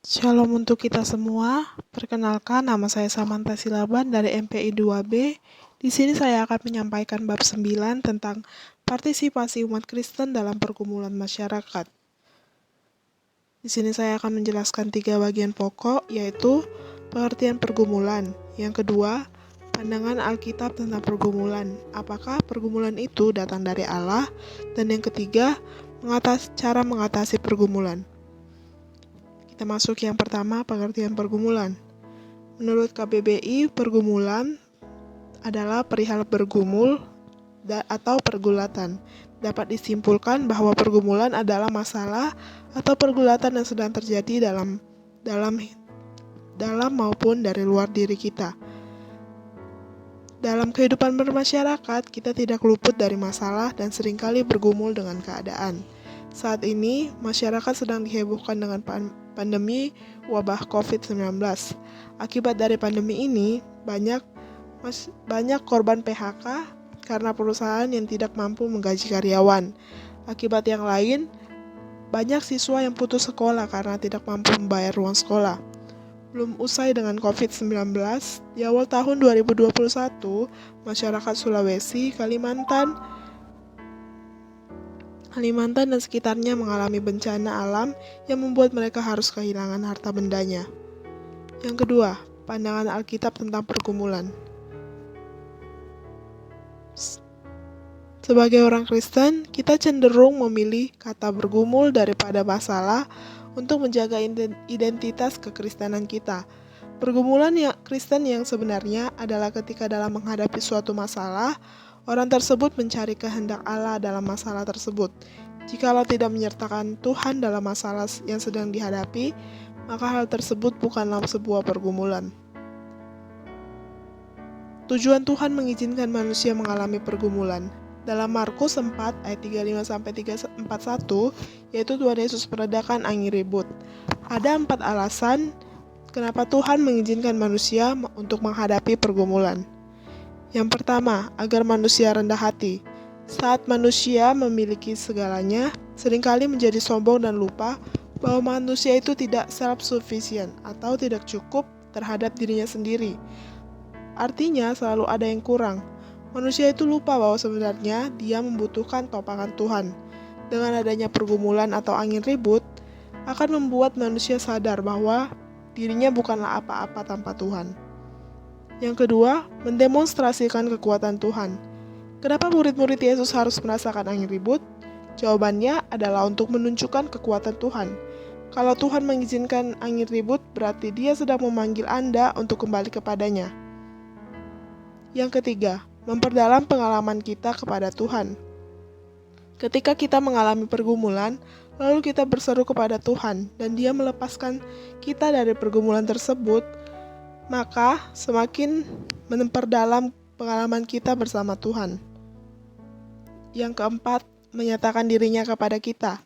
Shalom untuk kita semua. Perkenalkan, nama saya Samantha Silaban dari MPI 2B. Di sini saya akan menyampaikan bab 9 tentang partisipasi umat Kristen dalam pergumulan masyarakat. Di sini saya akan menjelaskan 3 bagian pokok, yaitu pengertian pergumulan. Yang kedua, pandangan Alkitab tentang pergumulan. Apakah pergumulan itu datang dari Allah? Dan yang ketiga, cara mengatasi pergumulan. Kita masuk yang pertama, pengertian pergumulan. Menurut KBBI, pergumulan adalah perihal bergumul atau pergulatan. Dapat disimpulkan bahwa pergumulan adalah masalah atau pergulatan yang sedang terjadi dalam maupun dari luar diri kita. Dalam kehidupan bermasyarakat, kita tidak luput dari masalah dan seringkali bergumul dengan keadaan. Saat ini, masyarakat sedang dihebohkan dengan pandemi wabah COVID-19. Akibat dari pandemi ini, banyak korban PHK karena perusahaan yang tidak mampu menggaji karyawan. Akibat yang lain, banyak siswa yang putus sekolah karena tidak mampu membayar uang sekolah. Belum usai dengan COVID-19, di awal tahun 2021, masyarakat Sulawesi, Kalimantan dan sekitarnya mengalami bencana alam yang membuat mereka harus kehilangan harta bendanya. Yang kedua, pandangan Alkitab tentang pergumulan. Sebagai orang Kristen, kita cenderung memilih kata bergumul daripada masalah untuk menjaga identitas kekristenan kita. Pergumulan Kristen yang sebenarnya adalah ketika dalam menghadapi suatu masalah, orang tersebut mencari kehendak Allah dalam masalah tersebut. Jikalau tidak menyertakan Tuhan dalam masalah yang sedang dihadapi, maka hal tersebut bukanlah sebuah pergumulan. Tujuan Tuhan mengizinkan manusia mengalami pergumulan. Dalam Markus 4 ayat 35-41, yaitu Tuhan Yesus meredakan angin ribut. Ada 4 alasan kenapa Tuhan mengizinkan manusia untuk menghadapi pergumulan. Yang pertama, agar manusia rendah hati. Saat manusia memiliki segalanya, seringkali menjadi sombong dan lupa bahwa manusia itu tidak self-sufficient atau tidak cukup terhadap dirinya sendiri. Artinya selalu ada yang kurang. Manusia itu lupa bahwa sebenarnya dia membutuhkan topangan Tuhan. Dengan adanya pergumulan atau angin ribut, akan membuat manusia sadar bahwa dirinya bukanlah apa-apa tanpa Tuhan. Yang kedua, mendemonstrasikan kekuatan Tuhan. Kenapa murid-murid Yesus harus merasakan angin ribut? Jawabannya adalah untuk menunjukkan kekuatan Tuhan. Kalau Tuhan mengizinkan angin ribut, berarti Dia sedang memanggil Anda untuk kembali kepadanya. Yang ketiga, memperdalam pengalaman kita kepada Tuhan. Ketika kita mengalami pergumulan, lalu kita berseru kepada Tuhan, dan Dia melepaskan kita dari pergumulan tersebut, maka semakin memperdalam pengalaman kita bersama Tuhan. Yang keempat, menyatakan dirinya kepada kita.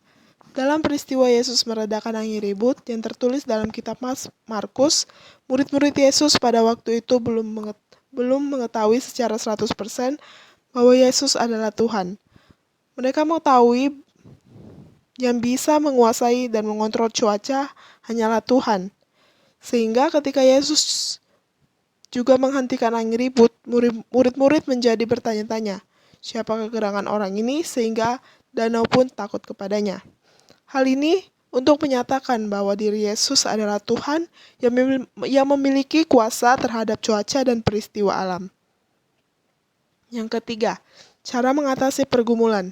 Dalam peristiwa Yesus meredakan angin ribut yang tertulis dalam kitab Markus, murid-murid Yesus pada waktu itu belum mengetahui secara 100% bahwa Yesus adalah Tuhan. Mereka mengetahui yang bisa menguasai dan mengontrol cuaca hanyalah Tuhan. Sehingga ketika Yesus juga menghentikan angin ribut, murid-murid menjadi bertanya-tanya, siapa gerangan orang ini sehingga danau pun takut kepadanya. Hal ini untuk menyatakan bahwa diri Yesus adalah Tuhan yang memiliki kuasa terhadap cuaca dan peristiwa alam. Yang ketiga, cara mengatasi pergumulan.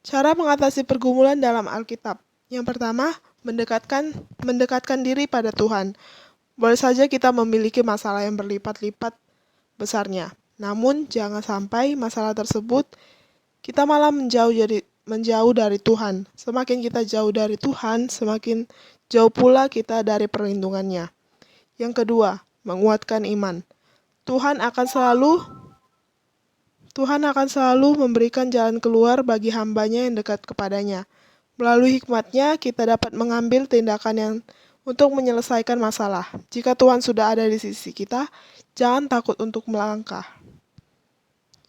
Cara mengatasi pergumulan dalam Alkitab. Yang pertama, mendekatkan diri pada Tuhan. Boleh saja kita memiliki masalah yang berlipat-lipat besarnya. Namun, jangan sampai masalah tersebut kita malah menjauh dari Tuhan. Semakin kita jauh dari Tuhan, semakin jauh pula kita dari perlindungannya. Yang kedua, menguatkan iman. Tuhan akan selalu memberikan jalan keluar bagi hamba-Nya yang dekat kepadanya. Melalui hikmat-Nya, kita dapat mengambil tindakan untuk menyelesaikan masalah. Jika Tuhan sudah ada di sisi kita, jangan takut untuk melangkah.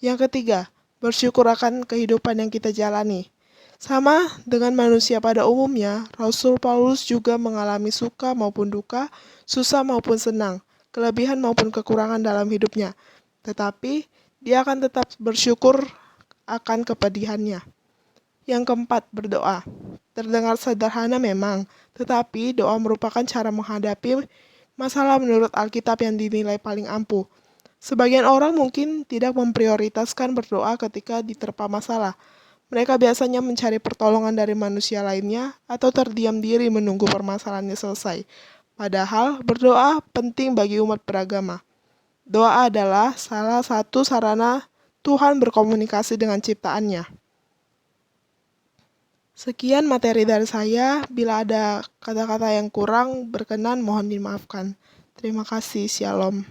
Yang ketiga, bersyukur akan kehidupan yang kita jalani. Sama dengan manusia pada umumnya, Rasul Paulus juga mengalami suka maupun duka, susah maupun senang, kelebihan maupun kekurangan dalam hidupnya. Tetapi, dia akan tetap bersyukur akan kepedihannya. Yang keempat, berdoa. Terdengar sederhana memang, tetapi doa merupakan cara menghadapi masalah menurut Alkitab yang dinilai paling ampuh. Sebagian orang mungkin tidak memprioritaskan berdoa ketika diterpa masalah. Mereka biasanya mencari pertolongan dari manusia lainnya atau terdiam diri menunggu permasalahannya selesai. Padahal berdoa penting bagi umat beragama. Doa adalah salah satu sarana Tuhan berkomunikasi dengan ciptaannya. Sekian materi dari saya. Bila ada kata-kata yang kurang berkenan, mohon dimaafkan. Terima kasih. Shalom.